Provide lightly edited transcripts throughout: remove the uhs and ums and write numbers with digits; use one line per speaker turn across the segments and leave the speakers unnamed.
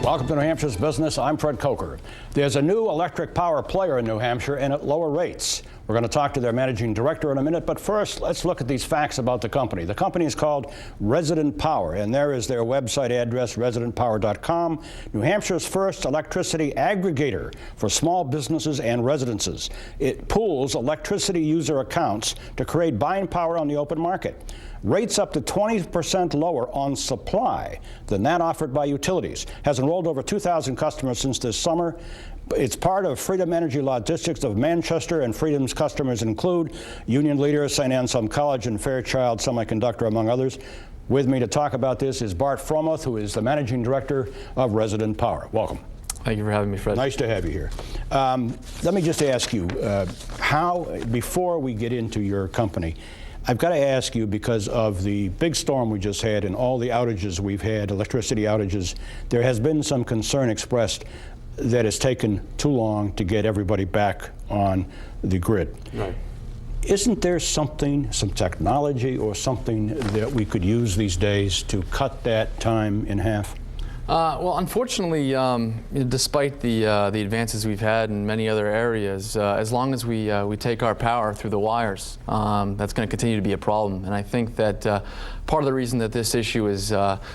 Welcome to New Hampshire's Business. I'm Fred Kocher. There's a new electric power player in New Hampshire and at lower rates. We're going to talk to their managing director in a minute, but first, let's look at these facts about the company. The company is called Resident Power, and there is their website address, residentpower.com, New Hampshire's first electricity aggregator for small businesses and residences. It pools electricity user accounts to create buying power on the open market. Rates up to 20% lower on supply than that offered by utilities. Has enrolled over 2,000 customers since this summer. It's part of Freedom Energy Logistics of Manchester, and Freedom's customers include Union Leader, St. Anselm College, and Fairchild Semiconductor, among others. With me to talk about this is Bart Fromuth, who is the managing director of Resident Power. Welcome.
Thank you for having me, Fred.
Nice to have you here. Let me just ask you, before we get into your company, I've got to ask you, because of the big storm we just had and all the outages we've had, electricity outages, there has been some concern expressed that it's taken too long to get everybody back on the grid.
Right.
Isn't there something, some technology or something that we could use these days to cut that time in half?
Well, unfortunately, despite the advances we've had in many other areas, as long as we take our power through the wires, that's going to continue to be a problem. And I think that part of the reason that this issue is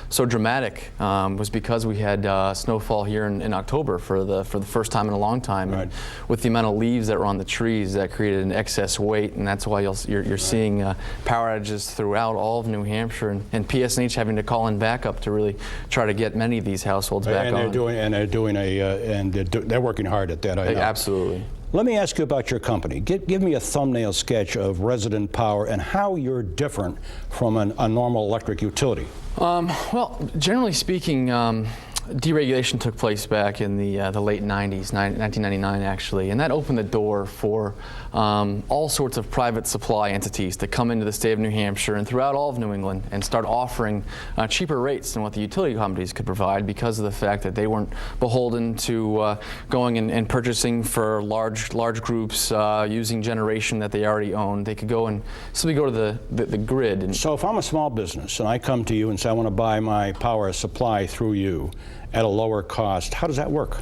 so dramatic was because we had snowfall here in October for the first time in a long time.
Right.
And with the amount of leaves that were on the trees, that created an excess weight, and that's why you're seeing power outages throughout all of New Hampshire, and PSNH having to call in backup to really try to get many of these households back on.
They're working hard at that, I know.
Absolutely.
Let me ask you about your company. Give me a thumbnail sketch of Resident Power and how you're different from a normal electric utility.
Well, generally speaking, deregulation took place back in the late 90s, 1999 actually, and that opened the door for all sorts of private supply entities to come into the state of New Hampshire and throughout all of New England and start offering cheaper rates than what the utility companies could provide, because of the fact that they weren't beholden to going and purchasing for large groups using generation that they already owned. They could go and simply go to the grid. And
so if I'm a small business and I come to you and say I want to buy my power supply through you at a lower cost, how does that work?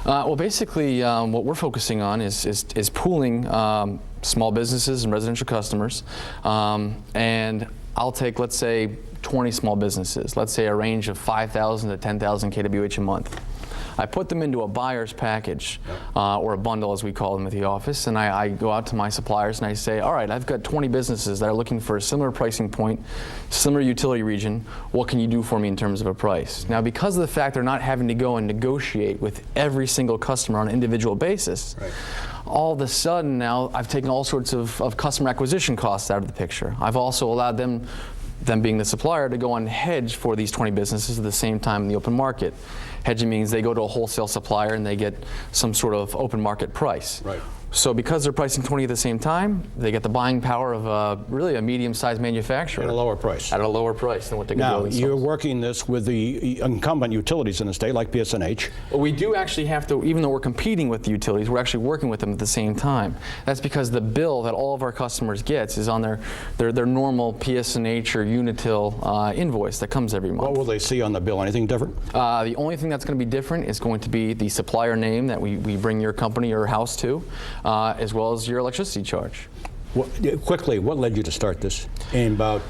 Well, basically, what we're focusing on is pooling small businesses and residential customers, and I'll take, let's say, 20 small businesses, let's say a range of 5,000 to 10,000 kWh a month. I put them into a buyer's package, or a bundle as we call them at the office, and I go out to my suppliers and I say, all right, I've got 20 businesses that are looking for a similar pricing point, similar utility region. What can you do for me in terms of a price? Now, because of the fact they're not having to go and negotiate with every single customer on an individual basis, right, all of a sudden now I've taken all sorts of customer acquisition costs out of the picture. I've also allowed them being the supplier, to go and hedge for these 20 businesses at the same time in the open market. Hedging means they go to a wholesale supplier and they get some sort of open market price.
Right.
So because they're pricing 20 at the same time, they get the buying power of really a medium-sized manufacturer.
At a lower price.
At a lower price than what they could do themselves.
Now, you're working this with the incumbent utilities in the state, like PSNH.
Well, we do actually have to, even though we're competing with the utilities, we're actually working with them at the same time. That's because the bill that all of our customers gets is on their normal PSNH or Unitil invoice that comes every month.
What will they see on the bill? Anything different?
The only thing that's going to be different is going to be the supplier name that we bring your company or house to, as well as your electricity charge.
Quickly, what led you to start this in about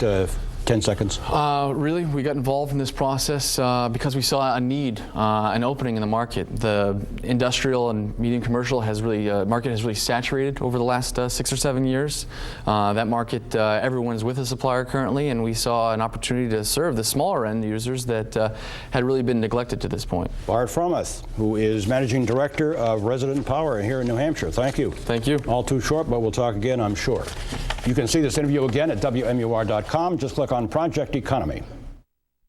10 seconds?
Really, we got involved in this process because we saw a need, an opening in the market. The industrial and medium commercial market has really saturated over the last 6 or 7 years. That market, everyone's with a supplier currently, and we saw an opportunity to serve the smaller end users that had really been neglected to this point.
Bart Fromuth, who is Managing Director of Resident Power here in New Hampshire. Thank you.
Thank you.
All too short, but we'll talk again, I'm sure. You can see this interview again at WMUR.com. Just click on Project Economy.